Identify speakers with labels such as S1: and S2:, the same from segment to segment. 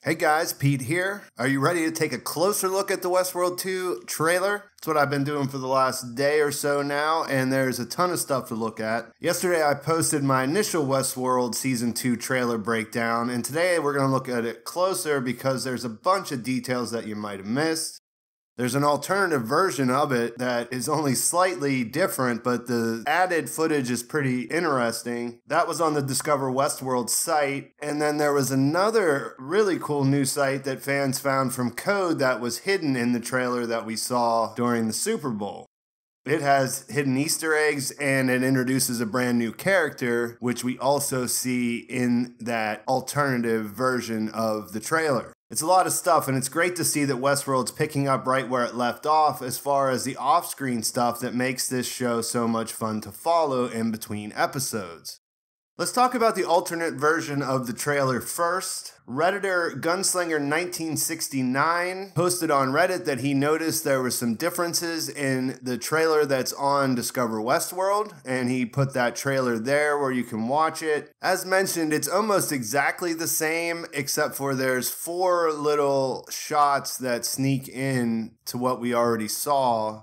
S1: Hey guys, Pete here. Are you ready to take a closer look at the Westworld 2 trailer? It's what I've been doing for the last day or so now, and there's a ton of stuff to look at. Yesterday I posted my initial Westworld Season 2 trailer breakdown, and today we're going to look at it closer because there's a bunch of details that you might have missed. There's an alternative version of it that is only slightly different, but the added footage is pretty interesting. That was on the Discover Westworld site. And then there was another really cool new site that fans found from Code that was hidden in the trailer that we saw during the Super Bowl. It has hidden Easter eggs and it introduces a brand new character, which we also see in that alternative version of the trailer. It's a lot of stuff, and it's great to see that Westworld's picking up right where it left off as far as the off-screen stuff that makes this show so much fun to follow in between episodes. Let's talk about the alternate version of the trailer first. Redditor Gunslinger1969 posted on Reddit that he noticed there were some differences in the trailer that's on Discover Westworld, and he put that trailer there where you can watch it. As mentioned, it's almost exactly the same, except for there's 4 little shots that sneak in to what we already saw.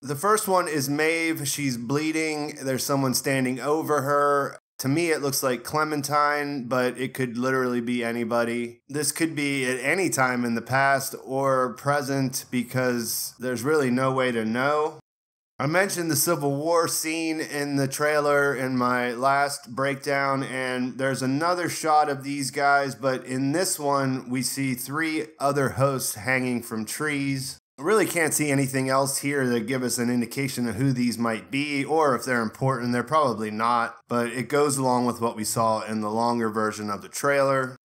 S1: The first one is Maeve. She's bleeding. There's someone standing over her. To me, it looks like Clementine, but it could literally be anybody. This could be at any time in the past or present because there's really no way to know. I mentioned the Civil War scene in the trailer in my last breakdown, and there's another shot of these guys, but in this one, we see 3 other hosts hanging from trees. I really can't see anything else here that give us an indication of who these might be, or if they're important. They're probably not, but it goes along with what we saw in the longer version of the trailer.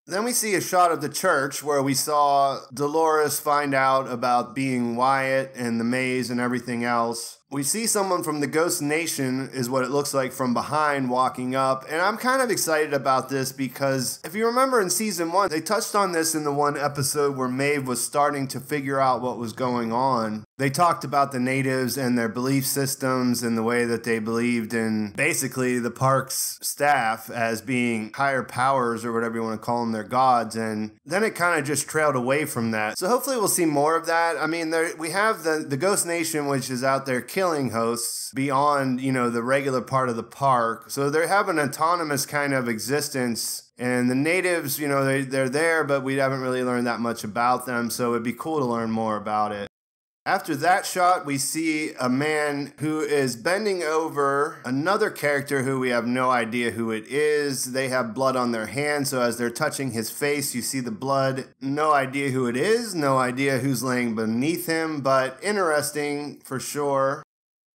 S1: Then we see a shot of the church where we saw Dolores find out about being Wyatt and the maze and everything else. We see someone from the Ghost Nation is what it looks like from behind walking up, and I'm kind of excited about this because if you remember in Season 1, they touched on this in the one episode where Maeve was starting to figure out what was going on. They talked about the natives and their belief systems and the way that they believed in basically the park's staff as being higher powers or whatever you want to call them, their gods, and then it kind of just trailed away from that. So hopefully we'll see more of that. I mean, we have the Ghost Nation, which is out there killing hosts beyond, the regular part of the park. So they have an autonomous kind of existence. And the natives, they're there, but we haven't really learned that much about them. So it'd be cool to learn more about it. After that shot, we see a man who is bending over another character who we have no idea who it is. They have blood on their hands, so as they're touching his face, you see the blood. No idea who it is, no idea who's laying beneath him, but interesting for sure.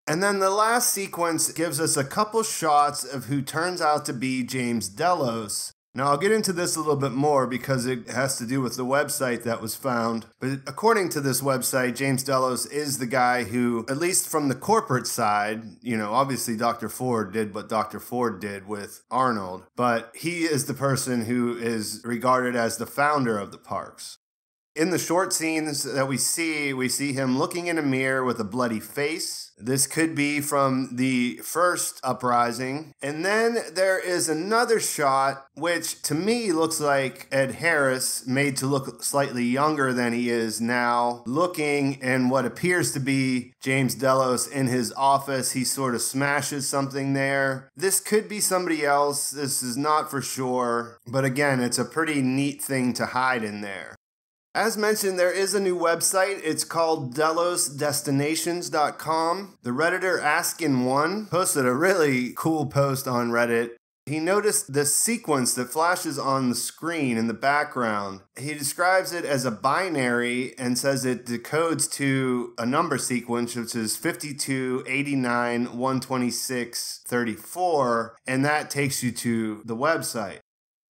S1: And then the last sequence gives us a couple shots of who turns out to be James Delos. Now, I'll get into this a little bit more because it has to do with the website that was found. But according to this website, James Delos is the guy who, at least from the corporate side, obviously Dr. Ford did what Dr. Ford did with Arnold, but he is the person who is regarded as the founder of the parks. In the short scenes that we see him looking in a mirror with a bloody face. This could be from the first uprising. And then there is another shot, which to me looks like Ed Harris, made to look slightly younger than he is now, looking in what appears to be James Delos in his office. He sort of smashes something there. This could be somebody else. This is not for sure. But again, it's a pretty neat thing to hide in there. As mentioned, there is a new website. It's called DelosDestinations.com. The Redditor Askin1 posted a really cool post on Reddit. He noticed this sequence that flashes on the screen in the background. He describes it as a binary and says it decodes to a number sequence, which is 52, 89, 126, 34, and that takes you to the website.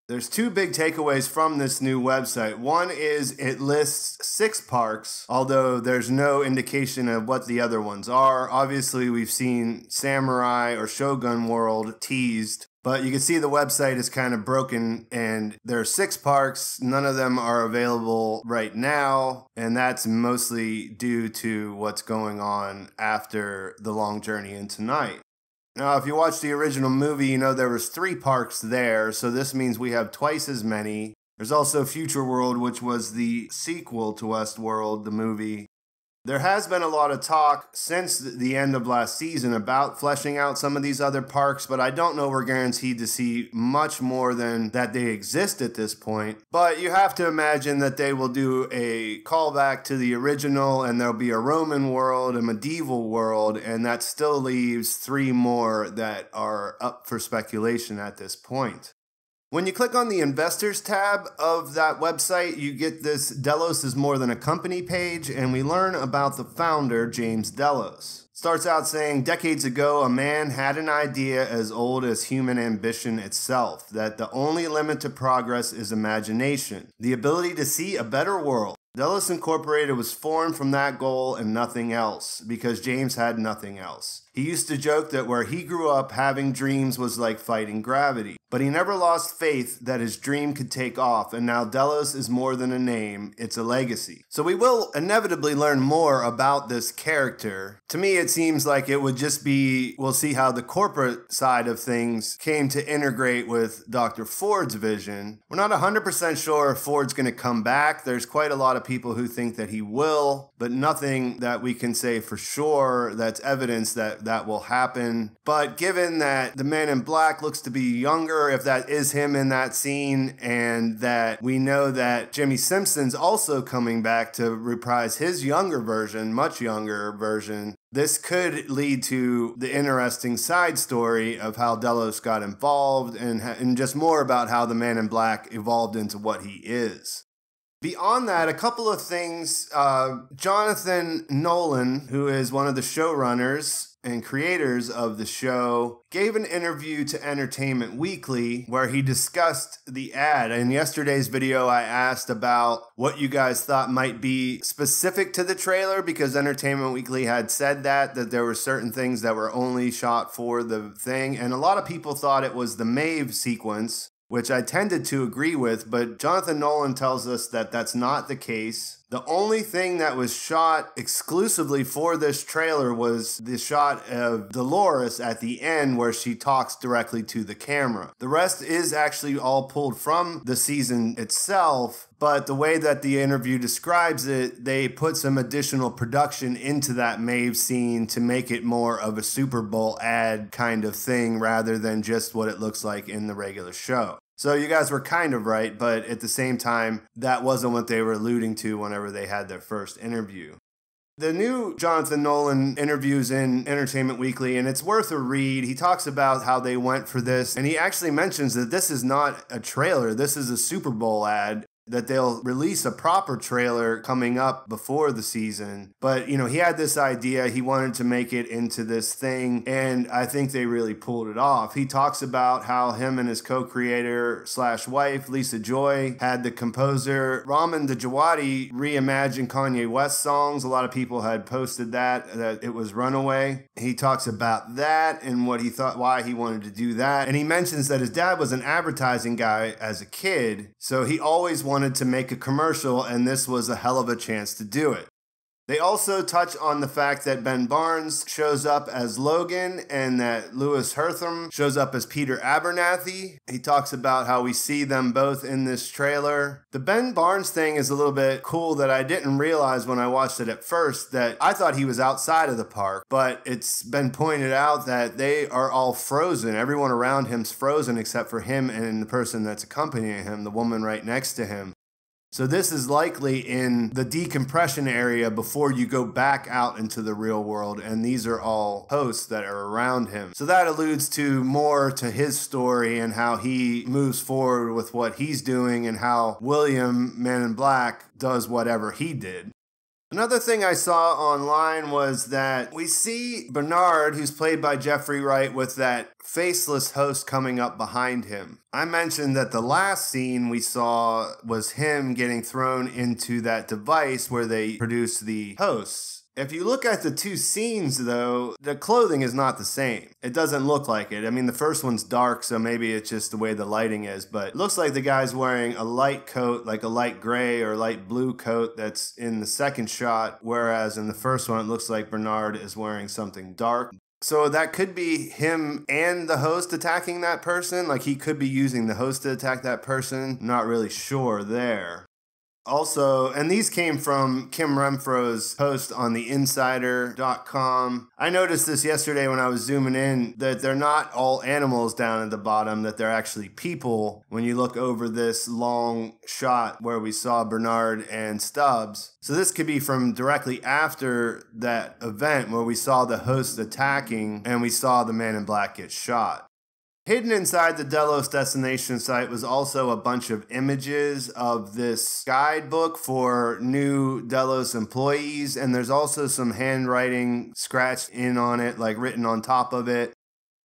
S1: There's 2 big takeaways from this new website. One is it lists 6 parks, although there's no indication of what the other ones are. Obviously, we've seen Samurai or Shogun World teased, but you can see the website is kind of broken and there are 6 parks. None of them are available right now, and that's mostly due to what's going on after the long journey into night. Now, if you watch the original movie, you know there was 3 parks there, so this means we have twice as many. There's also Future World, which was the sequel to Westworld, the movie. There has been a lot of talk since the end of last season about fleshing out some of these other parks, but I don't know we're guaranteed to see much more than that they exist at this point. But you have to imagine that they will do a callback to the original, and there'll be a Roman world, a medieval world, and that still leaves 3 more that are up for speculation at this point. When you click on the Investors tab of that website, you get this Delos is More Than a Company page, and we learn about the founder, James Delos. Starts out saying, decades ago, a man had an idea as old as human ambition itself, that the only limit to progress is imagination, the ability to see a better world. Delos Incorporated was formed from that goal and nothing else, because James had nothing else. He used to joke that where he grew up, having dreams was like fighting gravity. But he never lost faith that his dream could take off, and now Delos is more than a name, it's a legacy. So we will inevitably learn more about this character. To me, it seems like it would just be, we'll see how the corporate side of things came to integrate with Dr. Ford's vision. We're not 100% sure if Ford's going to come back. There's quite a lot of people who think that he will, but nothing that we can say for sure that's evidence that that will happen. But given that the Man in Black looks to be younger, if that is him in that scene, and that we know that Jimmy Simpson's also coming back to reprise his younger version, much younger version, this could lead to the interesting side story of how Delos got involved and just more about how the Man in Black evolved into what he is. Beyond that, a couple of things. Jonathan Nolan, who is one of the showrunners and creators of the show, gave an interview to Entertainment Weekly where he discussed the ad. In yesterday's video, I asked about what you guys thought might be specific to the trailer, because Entertainment Weekly had said that there were certain things that were only shot for the thing. And a lot of people thought it was the Maeve sequence, which I tended to agree with, but Jonathan Nolan tells us that that's not the case. The only thing that was shot exclusively for this trailer was the shot of Dolores at the end where she talks directly to the camera. The rest is actually all pulled from the season itself, but the way that the interview describes it, they put some additional production into that Maeve scene to make it more of a Super Bowl ad kind of thing rather than just what it looks like in the regular show. So you guys were kind of right, but at the same time, that wasn't what they were alluding to whenever they had their first interview. The new Jonathan Nolan interviews in Entertainment Weekly, and it's worth a read. He talks about how they went for this, and he actually mentions that this is not a trailer, this is a Super Bowl ad, that they'll release a proper trailer coming up before the season. But, you know, he had this idea, he wanted to make it into this thing, and I think they really pulled it off. He talks about how him and his co-creator slash wife, Lisa Joy, had the composer Ramin Djawadi reimagine Kanye West songs. A lot of people had posted that it was Runaway. He talks about that and what he thought, why he wanted to do that. And he mentions that his dad was an advertising guy as a kid, so he always wanted to make a commercial, and this was a hell of a chance to do it. They also touch on the fact that Ben Barnes shows up as Logan and that Lewis Hertham shows up as Peter Abernathy. He talks about how we see them both in this trailer. The Ben Barnes thing is a little bit cool that I didn't realize when I watched it at first, that I thought he was outside of the park, but it's been pointed out that they are all frozen. Everyone around him's frozen except for him and the person that's accompanying him, the woman right next to him. So this is likely in the decompression area before you go back out into the real world, and these are all hosts that are around him. So that alludes to more to his story and how he moves forward with what he's doing and how William, Man in Black, does whatever he did. Another thing I saw online was that we see Bernard, who's played by Jeffrey Wright, with that faceless host coming up behind him. I mentioned that the last scene we saw was him getting thrown into that device where they produce the hosts. If you look at the two scenes, though, the clothing is not the same. It doesn't look like it. I mean, the first one's dark, so maybe it's just the way the lighting is, but it looks like the guy's wearing a light coat, like a light gray or light blue coat that's in the second shot, whereas in the first one, it looks like Bernard is wearing something dark. So that could be him and the host attacking that person. Like he could be using the host to attack that person. Not really sure there. Also, and these came from Kim Renfro's post on theinsider.com. I noticed this yesterday when I was zooming in that they're not all animals down at the bottom, that they're actually people when you look over this long shot where we saw Bernard and Stubbs. So this could be from directly after that event where we saw the host attacking and we saw the man in black get shot. Hidden inside the Delos destination site was also a bunch of images of this guidebook for new Delos employees, and there's also some handwriting scratched in on it, like written on top of it.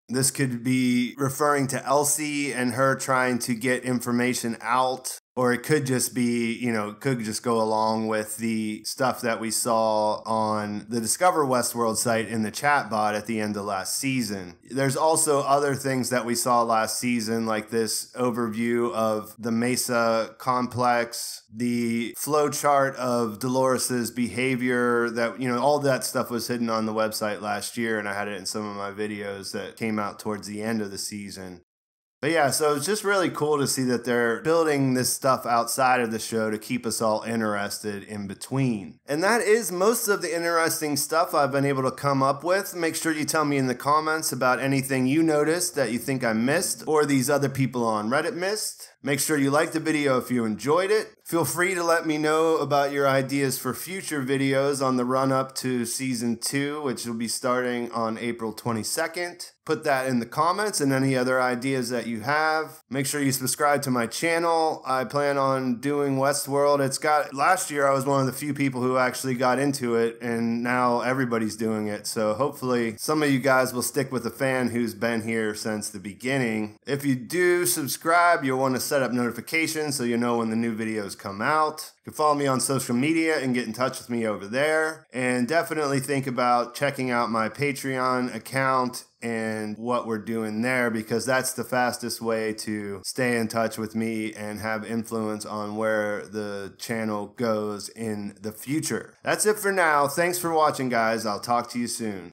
S1: This could be referring to Elsie and her trying to get information out. Or it could just be, could just go along with the stuff that we saw on the Discover Westworld site in the chat bot at the end of last season. There's also other things that we saw last season, like this overview of the Mesa complex, the flowchart of Dolores's behavior, that, all that stuff was hidden on the website last year, and I had it in some of my videos that came out towards the end of the season. But yeah, so it's just really cool to see that they're building this stuff outside of the show to keep us all interested in between. And that is most of the interesting stuff I've been able to come up with. Make sure you tell me in the comments about anything you noticed that you think I missed or these other people on Reddit missed. Make sure you like the video if you enjoyed it. Feel free to let me know about your ideas for future videos on the run-up to Season 2, which will be starting on April 22nd. Put that in the comments and any other ideas that you have. Make sure you subscribe to my channel. I plan on doing Westworld. Last year I was one of the few people who actually got into it, and now everybody's doing it. So hopefully some of you guys will stick with a fan who's been here since the beginning. If you do subscribe, you'll want to set up notifications so you know when the new videos come out. You can follow me on social media and get in touch with me over there. And definitely think about checking out my Patreon account and what we're doing there, because that's the fastest way to stay in touch with me and have influence on where the channel goes in the future. That's it for now. Thanks for watching, guys. I'll talk to you soon.